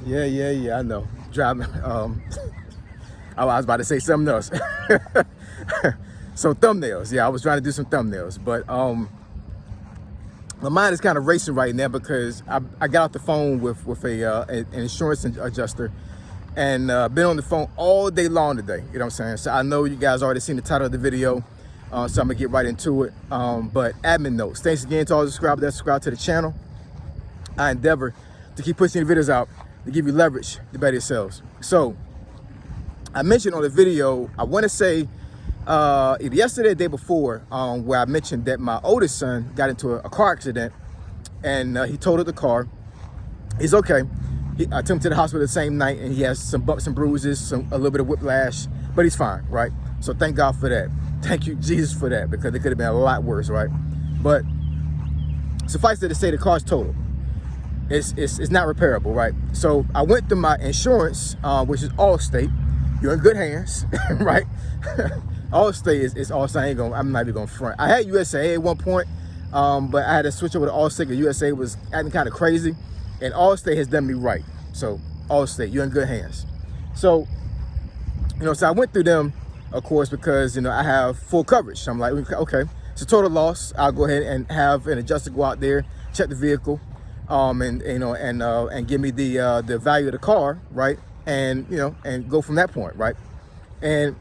Yeah. I know. Driving. I was about to say something else. So thumbnails. Yeah, I was trying to do some thumbnails, but my mind is kind of racing right now because I got off the phone with an insurance adjuster, and been on the phone all day long today. You know what I'm saying? So I know you guys already seen the title of the video, so I'm gonna get right into it. But admin notes. Thanks again to all the subscribers that subscribe to the channel. I endeavor to keep pushing the videos out to give you leverage to better yourselves. So I mentioned on the video, I want to say either yesterday or the day before, where I mentioned that my oldest son got into a car accident, and he totaled the car. He's okay. I took him to the hospital the same night, and he has some bumps and bruises, a little bit of whiplash, but he's fine, right? So thank God for that. Thank you, Jesus, for that, because it could have been a lot worse, right? But suffice it to say, the car's totaled. It's not repairable, right? So I went through my insurance, which is Allstate. You're in good hands, right? Allstate is Allstate. I'm not even gonna front. I had USA at one point, but I had to switch over to Allstate because USA was acting kind of crazy, and Allstate has done me right. So Allstate, you're in good hands. So, so I went through them, of course, because I have full coverage. So I'm like, okay, it's a total loss. I'll go ahead and have an adjuster go out there, check the vehicle, and give me the value of the car, right? And and go from that point, right? And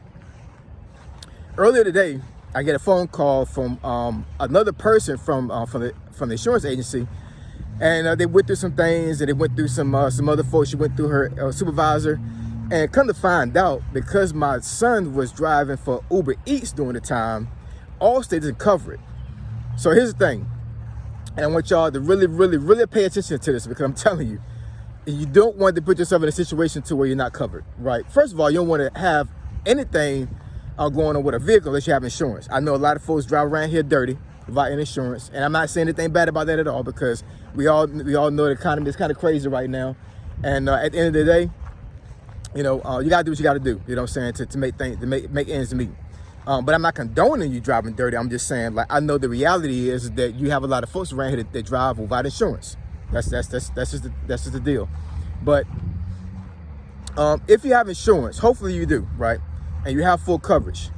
earlier today, I get a phone call from another person from the insurance agency, and they went through some things, and they went through some other folks. She went through her supervisor, and come to find out, because my son was driving for UberEats during the time, Allstate doesn't cover it. So here's the thing, and I want y'all to really, really, really pay attention to this, because I'm telling you, you don't want to put yourself in a situation to where you're not covered, right? First of all, you don't want to have anything going on with a vehicle unless you have insurance. I know a lot of folks drive around here dirty without any insurance, and I'm not saying anything bad about that at all, because we all know the economy is kind of crazy right now, and at the end of the day, you gotta do what you gotta do. You know what I'm saying, to make things, to make ends meet. But I'm not condoning you driving dirty. I'm just saying, like, I know the reality is that you have a lot of folks around here that drive without insurance. That's just the deal. But if you have insurance, hopefully you do, right? And you have full coverage,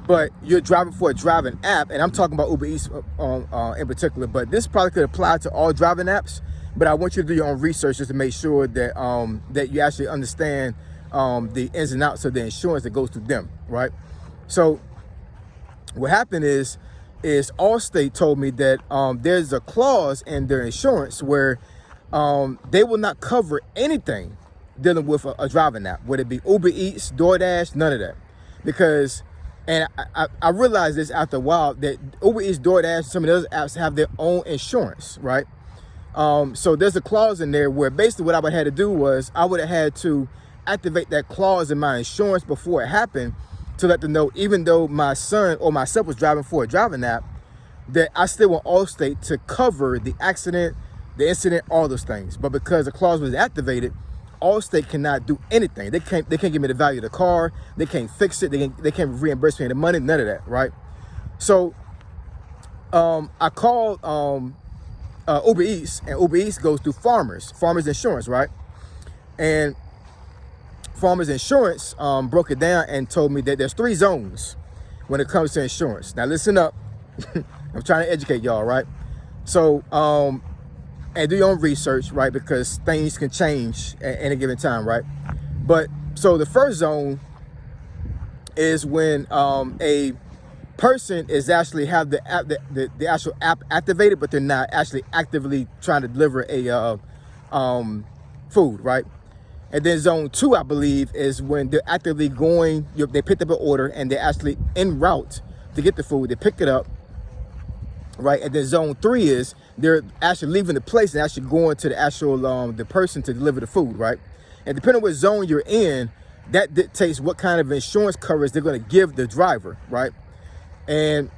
but you're driving for a driving app, and I'm talking about UberEats in particular, but this probably could apply to all driving apps. But I want you to do your own research just to make sure that that you actually understand the ins and outs of the insurance that goes through them, right? So what happened is Allstate told me that there's a clause in their insurance where they will not cover anything dealing with a driving app, whether it be UberEats, DoorDash, none of that. Because, and I realized this after a while, that UberEats, DoorDash, and some of the other apps have their own insurance, right? So there's a clause in there where basically what I would have had to do was I would have had to activate that clause in my insurance before it happened, to let them know, even though my son or myself was driving for a driving app, that I still want Allstate to cover the accident, the incident, all those things. But because the clause was activated, Allstate cannot do anything. They can't give me the value of the car. They can't fix it. They can't reimburse me the money. None of that, right? So I called UberEats, and UberEats goes through Farmers Insurance, right? And Farmers Insurance broke it down and told me that there's 3 zones when it comes to insurance. Now listen up. I'm trying to educate y'all, right? So and do your own research, right? Because things can change at any given time, right? But so the first zone is when a person is actually have the app, the actual app activated, but they're not actually actively trying to deliver a food, right? And then zone 2, I believe, is when they're actively going, they picked up an order and they're actually en route to get the food. They pick it up, right? And then zone 3 is they're actually leaving the place and actually going to the actual the person to deliver the food, right? And depending on what zone you're in, that dictates what kind of insurance coverage they're going to give the driver, right? And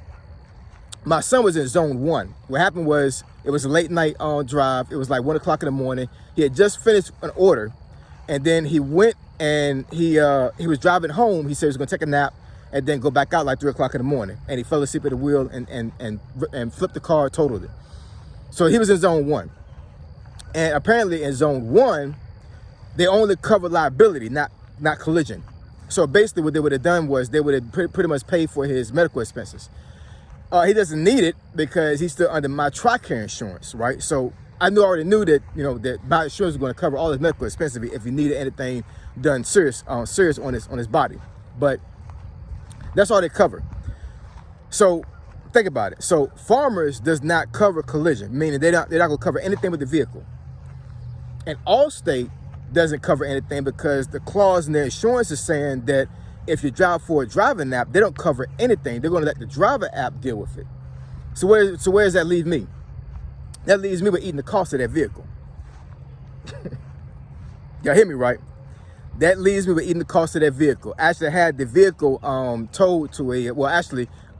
my son was in zone 1. What happened was, it was a late night drive. It was like 1 o'clock in the morning. He had just finished an order, and then he went and he was driving home. He said he was going to take a nap and then go back out like 3 o'clock in the morning. And he fell asleep at the wheel and flipped the car, totaled it. So he was in zone 1. And apparently in zone 1, they only cover liability, not collision. So basically what they would have done was they would have pretty much paid for his medical expenses. He doesn't need it because he's still under my TRICARE insurance, right? So I already knew that, that my insurance was going to cover all his medical expenses if he needed anything done serious on his body. But that's all they cover. So think about it. So Farmers does not cover collision, meaning they're not going to cover anything with the vehicle. And Allstate doesn't cover anything because the clause in their insurance is saying that if you drive for a driving app, they don't cover anything. They're going to let the driver app deal with it. So where does that leave me? That leaves me with eating the cost of that vehicle. Y'all hear me right? That leaves me with eating the cost of that vehicle. Actually, I had the vehicle towed to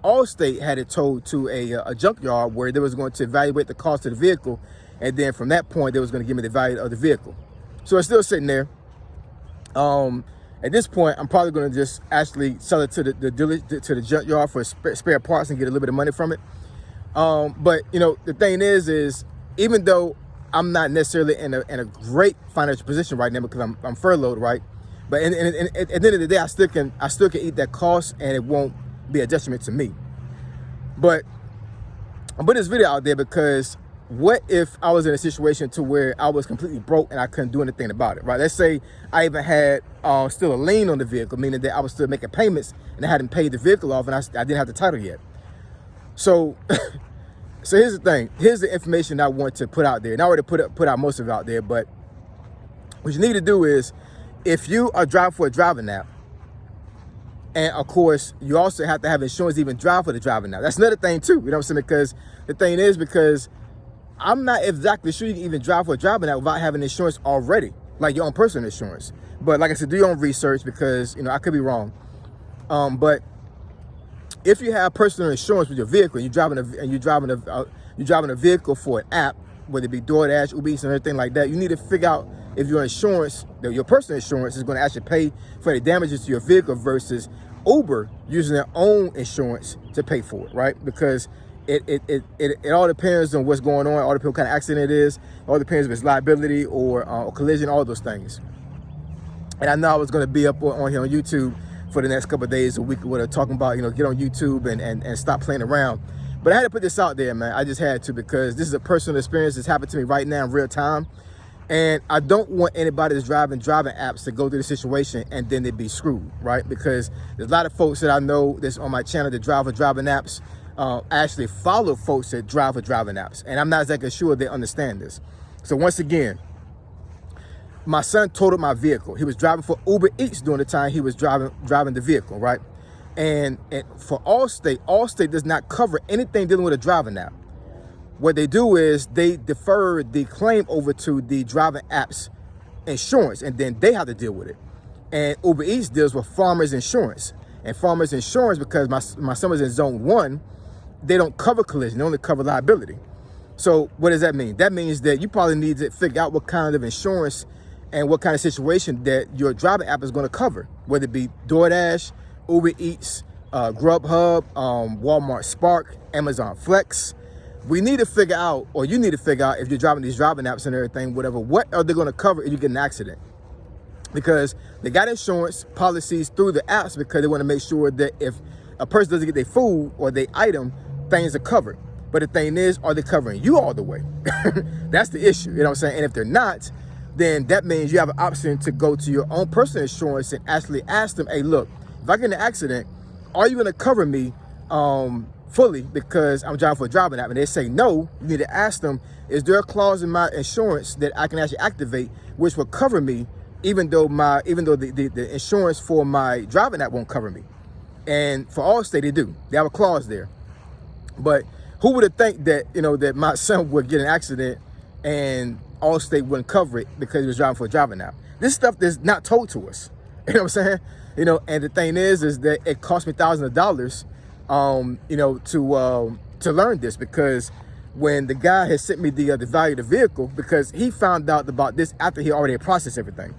Allstate had it towed to a junkyard where they was going to evaluate the cost of the vehicle, and then from that point, they was going to give me the value of the vehicle. So it's still sitting there. At this point, I'm probably going to just actually sell it to the junkyard for spare parts and get a little bit of money from it. But the thing is even though I'm not necessarily in a great financial position right now because I'm furloughed, right? But at the end of the day, I still can eat that cost, and it won't be a detriment to me. But I put this video out there because what if I was in a situation to where I was completely broke and I couldn't do anything about it, right? Let's say I even had still a lien on the vehicle, meaning that I was still making payments and I hadn't paid the vehicle off, and I didn't have the title yet. So, so here's the thing. Here's the information I want to put out there. And I already put out most of it out there, but what you need to do is, if you are driving for a driving app, and of course, you also have to have insurance to even drive for the driving app. That's another thing too, you know what I'm saying? Because the thing is, because I'm not exactly sure you can even drive for a driving app without having insurance already, like your own personal insurance. But like I said, do your own research because, I could be wrong. But if you have personal insurance with your vehicle, you're driving a vehicle for an app, whether it be DoorDash, UberEats, and everything like that, you need to figure out if your insurance, your personal insurance, is going to actually pay for the damages to your vehicle versus Uber using their own insurance to pay for it, right? Because it all depends on what's going on. It all depends what kind of accident it is. It all depends if it's liability or collision, all those things. And I know I was going to be up on here on YouTube for the next couple of days, a week or whatever, talking about, get on YouTube and stop playing around. But I had to put this out there, man. I just had to, because this is a personal experience that's happened to me right now in real time. And I don't want anybody that's driving apps to go through the situation and then they'd be screwed, right? Because there's a lot of folks that I know that's on my channel that drive for driving apps, actually follow folks that drive for driving apps. And I'm not exactly sure they understand this. So once again, my son totaled my vehicle. He was driving for UberEats during the time he was driving the vehicle, right? And for Allstate does not cover anything dealing with a driving app. What they do is they defer the claim over to the driving app's insurance, and then they have to deal with it. And UberEats deals with Farmers Insurance. And Farmers Insurance, because my son was in Zone 1, they don't cover collision, they only cover liability. So what does that mean? That means that you probably need to figure out what kind of insurance and what kind of situation that your driving app is going to cover, whether it be DoorDash, UberEats, Grubhub, Walmart Spark, Amazon Flex. We need to figure out, or you need to figure out, if you're driving these driving apps and everything, whatever, what are they going to cover if you get an accident? Because they got insurance policies through the apps because they want to make sure that if a person doesn't get their food or their item, things are covered. But the thing is, are they covering you all the way? That's the issue, you know what I'm saying? And if they're not, then that means you have an option to go to your own personal insurance and actually ask them, hey, look, if I get in an accident, are you going to cover me fully because I'm driving for a driving app? And they say no. You need to ask them, is there a clause in my insurance that I can actually activate which will cover me even though the insurance for my driving app won't cover me? And for Allstate, they do. They have a clause there. But who would have think that, that my son would get an accident and Allstate wouldn't cover it because he was driving for a driving app? This stuff is not told to us. You know what I'm saying? And the thing is that it cost me thousands of dollars, to learn this, because when the guy had sent me the value of the vehicle, because he found out about this after he already had processed everything.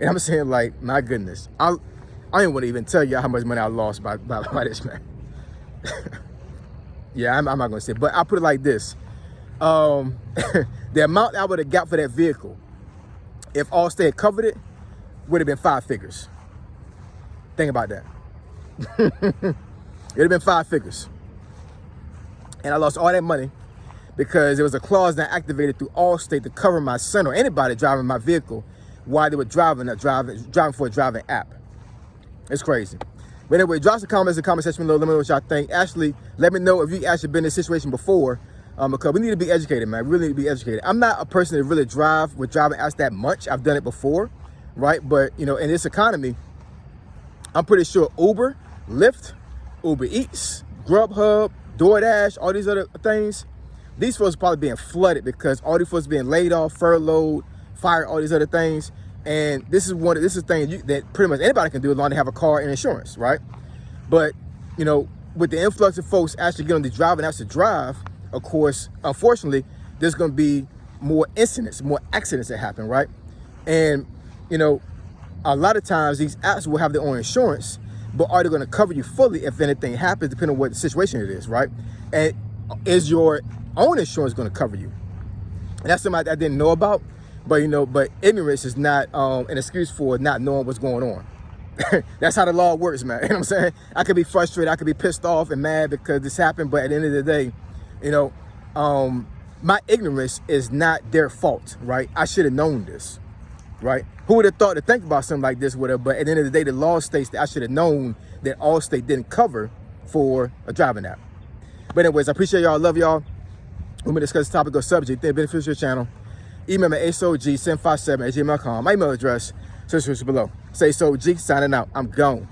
And I'm saying, like, my goodness, I didn't want to even tell you how much money I lost by this, man. Yeah, I'm not going to say it, but I'll put it like this. The amount I would have got for that vehicle, if Allstate had covered it, would have been 5 figures. Think about that. It would have been 5 figures. And I lost all that money because there was a clause that I activated through Allstate to cover my son or anybody driving my vehicle while they were driving for a driving app. It's crazy. But anyway, drop some comments in the comment section below. Let me know what y'all think. Actually, let me know if you actually been in this situation before, because we need to be educated, man. We really need to be educated. I'm not a person that really drive with driving apps that much. I've done it before, right? But, you know, in this economy, I'm pretty sure Uber, Lyft, UberEats, Grubhub, DoorDash, all these other things, these folks are probably being flooded because all these folks being laid off, furloughed, fired, all these other things. And this is a thing that pretty much anybody can do as long as they have a car and insurance, right? But, you know, with the influx of folks actually getting on the driving apps to drive, of course, unfortunately, there's going to be more incidents, more accidents that happen, right? And, you know, a lot of times these apps will have their own insurance, but are they going to cover you fully if anything happens, depending on what the situation it is, right? And is your own insurance going to cover you? And that's something I didn't know about, but, you know, but ignorance is not an excuse for not knowing what's going on. That's how the law works, man. You know what I'm saying? I could be frustrated, I could be pissed off and mad because this happened, but at the end of the day, you know, my ignorance is not their fault, right? I should have known this, right? Who would have thought to think about something like this with her? But at the end of the day, the law states that I should have known that Allstate didn't cover for a driving app. But anyways, I appreciate y'all. Love y'all. When we discuss the topic or subject that benefits your channel, email me at asog757@gmail.com. My email address, search below. Say so G, signing out. I'm gone.